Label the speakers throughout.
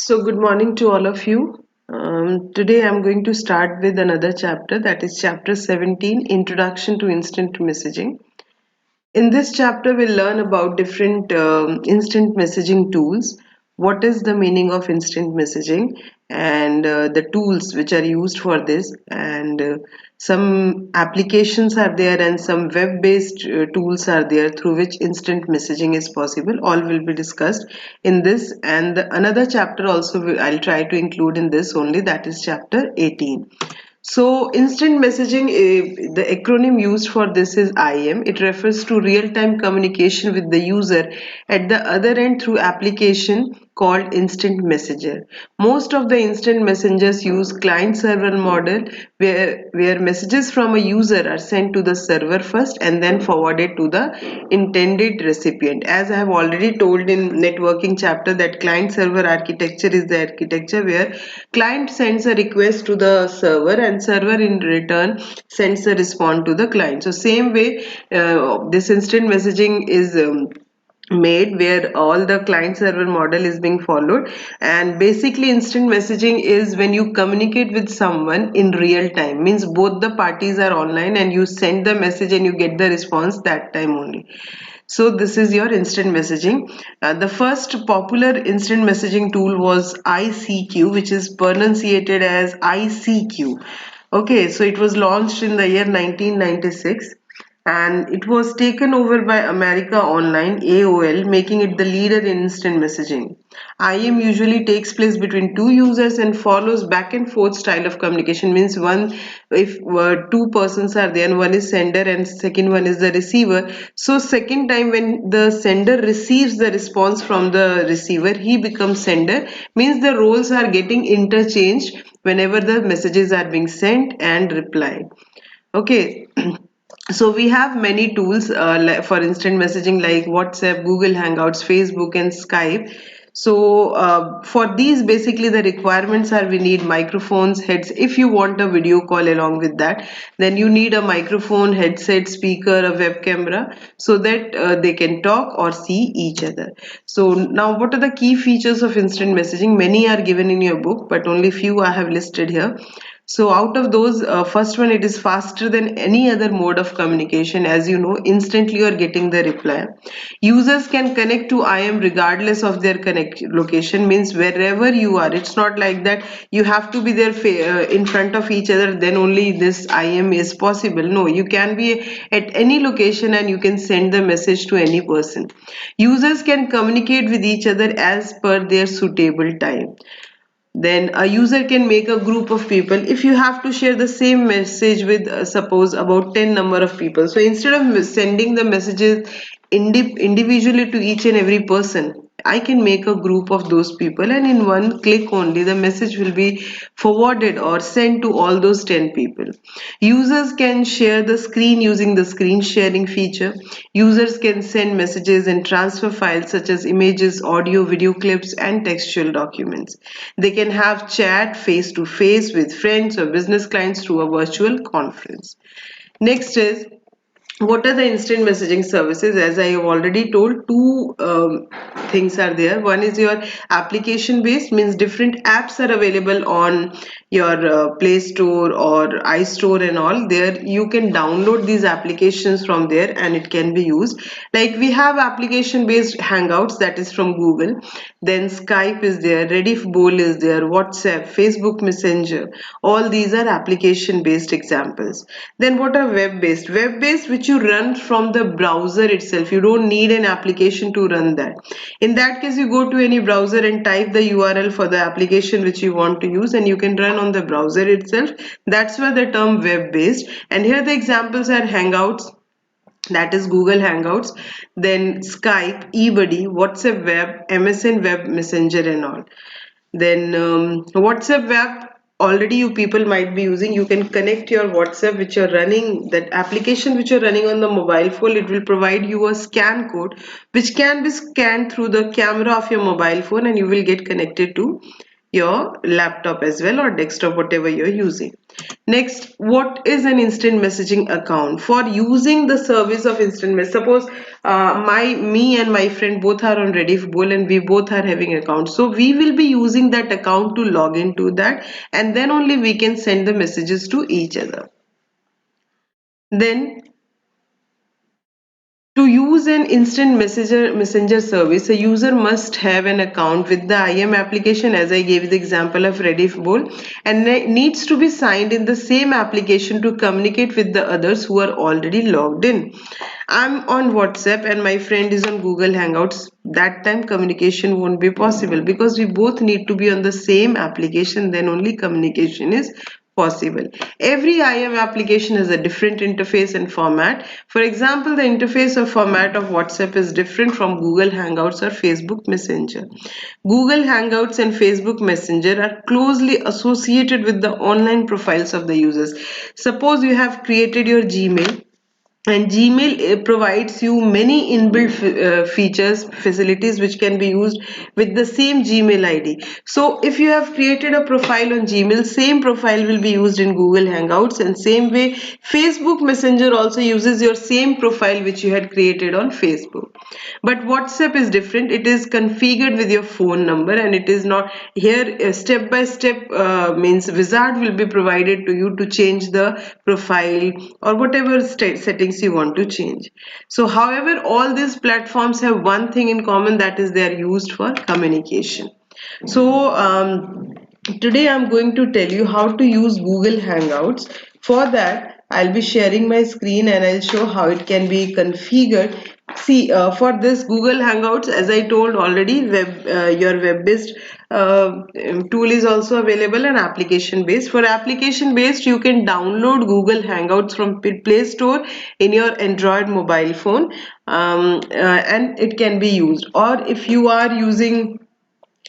Speaker 1: So, good morning to all of you. Today I'm going to start with another chapter, that is chapter 17, Introduction to Instant Messaging. In this chapter, we'll learn about different instant messaging tools. What is the meaning of instant messaging and the tools which are used for this, and some applications are there and some web-based tools are there through which instant messaging is possible. All will be discussed in this, and another chapter also I'll try to include in this only, that is chapter 18. So, instant messaging, the acronym used for this is IM. It refers to real-time communication with the user at the other end through application called instant messenger. Most of the instant messengers use client-server model where messages from a user are sent to the server first and then forwarded to the intended recipient. As I have already told in networking chapter that client-server architecture is the architecture where client sends a request to the server and server in return sends a response to the client. So same way this instant messaging is made where all the client server model is being followed, and basically instant messaging is when you communicate with someone in real time, means both the parties are online and you send the message and you get the response that time only. So this is your instant messaging. The first popular instant messaging tool was ICQ, which is pronunciated as ICQ. Okay, so it was launched in the year 1996 and it was taken over by America Online AOL, making it the leader in instant messaging. IM usually takes place between two users and follows back and forth style of communication. Means one, if two persons are there, one is sender and second one is the receiver. So second time when the sender receives the response from the receiver, he becomes sender. Means the roles are getting interchanged whenever the messages are being sent and replied. Okay. So we have many tools for instant messaging like WhatsApp, Google Hangouts, Facebook, and Skype. So for these, basically the requirements are we need microphones, heads. If you want a video call along with that, then you need a microphone, headset, speaker, a web camera, so that they can talk or see each other. So now, what are the key features of instant messaging? Many are given in your book, but only few I have listed here. So out of those, first one, it is faster than any other mode of communication. As you know, instantly you are getting the reply. Users can connect to IM regardless of their connect location, means wherever you are. It's not like that you have to be there in front of each other, then only this IM is possible. No, you can be at any location and you can send the message to any person. Users can communicate with each other as per their suitable time. Then a user can make a group of people if you have to share the same message with suppose about 10 number of people. So instead of sending the messages individually to each and every person, I can make a group of those people and in one click only the message will be forwarded or sent to all those 10 people. Users can share the screen using the screen sharing feature. Users can send messages and transfer files such as images, audio, video clips, and textual documents. They can have chat face to face with friends or business clients through a virtual conference. Next is, what are the instant messaging services? As I have already told, two things are there. One is your application based, means different apps are available on your Play Store or iStore and all. There you can download these applications from there and it can be used. Like we have application based Hangouts, that is from Google. Then Skype is there, Rediff is there, WhatsApp, Facebook Messenger. All these are application based examples. Then what are web based? Web based, which you run from the browser itself. You don't need an application to run that. In that case, you go to any browser and type the URL for the application which you want to use and you can run on the browser itself. That's where the term web based. And here the examples are Hangouts, that is Google Hangouts, then Skype, eBuddy, WhatsApp Web, MSN Web Messenger and all. Then WhatsApp Web, already you people might be using. You can connect your WhatsApp which you're running, that application which you're running on the mobile phone. It will provide you a scan code which can be scanned through the camera of your mobile phone and you will get connected to your laptop as well or desktop, whatever you're using. Next, what is an instant messaging account? For using the service of instant message, suppose me and my friend both are on Rediffable and we both are having accounts. So we will be using that account to log into that, and then only we can send the messages to each other. Then, to use an instant messenger service, a user must have an account with the IM application, as I gave the example of Rediffable, and needs to be signed in the same application to communicate with the others who are already logged in. I'm on WhatsApp and my friend is on Google Hangouts. That time communication won't be possible because we both need to be on the same application, then only communication is possible. Every IM application has a different interface and format. For example, the interface or format of WhatsApp is different from Google Hangouts or Facebook Messenger. Google Hangouts and Facebook Messenger are closely associated with the online profiles of the users. Suppose you have created your Gmail, and Gmail provides you many inbuilt features, facilities which can be used with the same Gmail ID. So if you have created a profile on Gmail, same profile will be used in Google Hangouts, and same way Facebook Messenger also uses your same profile which you had created on Facebook. But WhatsApp is different. It is configured with your phone number, and it is not here. Step by step means wizard will be provided to you to change the profile or whatever settings you want to change. So however, all these platforms have one thing in common, that is they are used for communication. So today I'm going to tell you how to use Google Hangouts. For that, I'll be sharing my screen and I'll show how it can be configured. See, for this Google Hangouts, as I told already, your web-based tool is also available and application-based. For application-based, you can download Google Hangouts from Play Store in your Android mobile phone, and it can be used. Or if you are using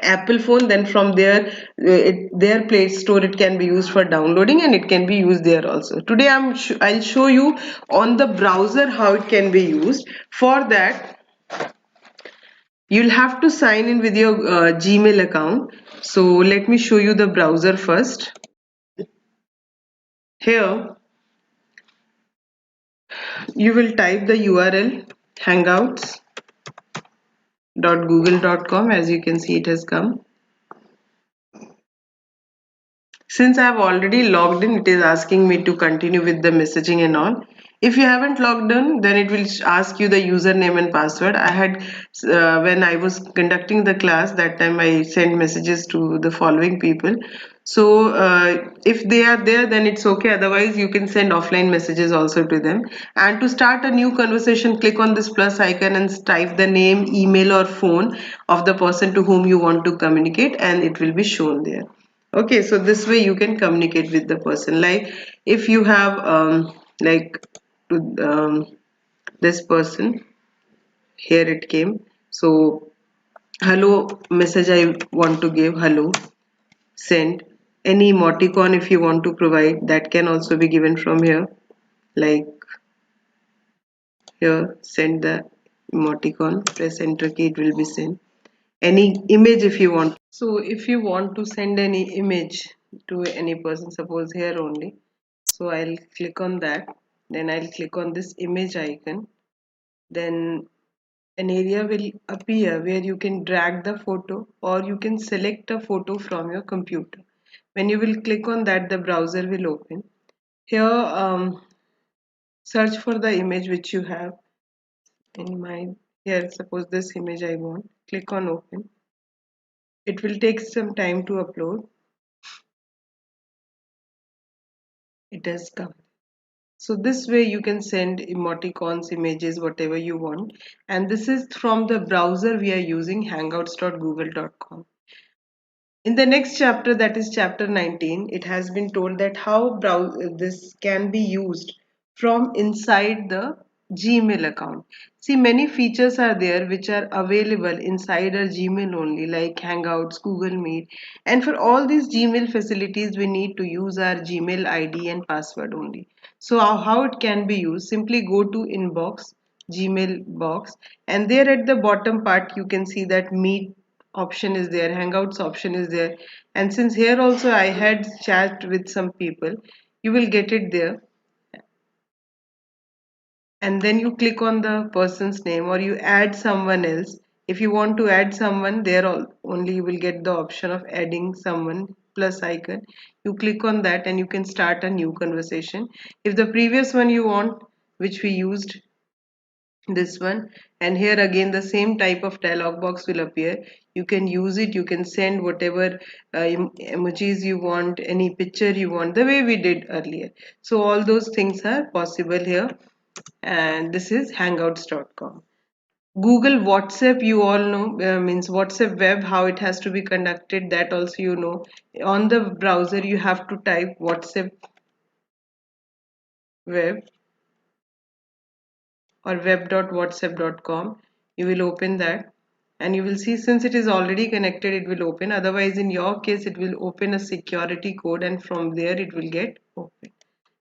Speaker 1: Apple phone, then from their Play Store it can be used for downloading, and it can be used there also. Today I'll show you on the browser how it can be used. For that, you'll have to sign in with your Gmail account. So let me show you the browser first. Here you will type the URL hangouts.google.com. As you can see, it has come. Since I have already logged in, it is asking me to continue with the messaging and all. If you haven't logged in, then it will ask you the username and password. I had, when I was conducting the class, that time I sent messages to the following people. So if they are there, then it's okay. Otherwise, you can send offline messages also to them. And to start a new conversation, click on this plus icon and type the name, email, or phone of the person to whom you want to communicate, and it will be shown there. Okay, so this way you can communicate with the person. Like if you have like um, this person, here it came. So hello message I want to give, hello, send. Any emoticon if you want to provide, that can also be given from here. Like here, send the emoticon, press enter key, it will be sent. Any image if you want. So if you want to send any image to any person, suppose here only, so I'll click on that, then I'll click on this image icon, then an area will appear where you can drag the photo or you can select a photo from your computer. When you will click on that, the browser will open. Here search for the image which you have in mind. Here suppose this image I want, click on open. It will take some time to upload. It has come. So this way you can send emoticons, images, whatever you want. And this is from the browser we are using, hangouts.google.com. In the next chapter, that is chapter 19, it has been told that how this can be used from inside the Gmail account. See, many features are there which are available inside our Gmail only, like Hangouts, Google Meet. And for all these Gmail facilities, we need to use our Gmail ID and password only. So how it can be used? Simply go to inbox, Gmail box, and there at the bottom part, you can see that Meet option is there, Hangouts option is there, and since here also I had chat with some people, you will get it there. And then you click on the person's name or you add someone else. If you want to add someone, there only you will get the option of adding someone plus icon. You click on that and you can start a new conversation. If the previous one you want, which we used, this one, and here again the same type of dialog box will appear. You can use it, you can send whatever emojis you want, any picture you want, the way we did earlier. So all those things are possible here, and this is hangouts.com. Google WhatsApp, you all know, means WhatsApp web, how it has to be conducted, that also you know. On the browser you have to type WhatsApp web or web.whatsapp.com. You will open that and you will see, since it is already connected, it will open. Otherwise, in your case, it will open a security code and from there it will get open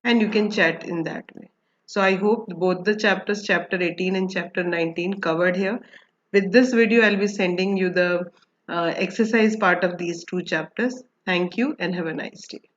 Speaker 1: and you can chat in that way. So I hope both the chapters, chapter 18 and chapter 19, covered here. With this video, I'll be sending you the exercise part of these two chapters. Thank you and have a nice day.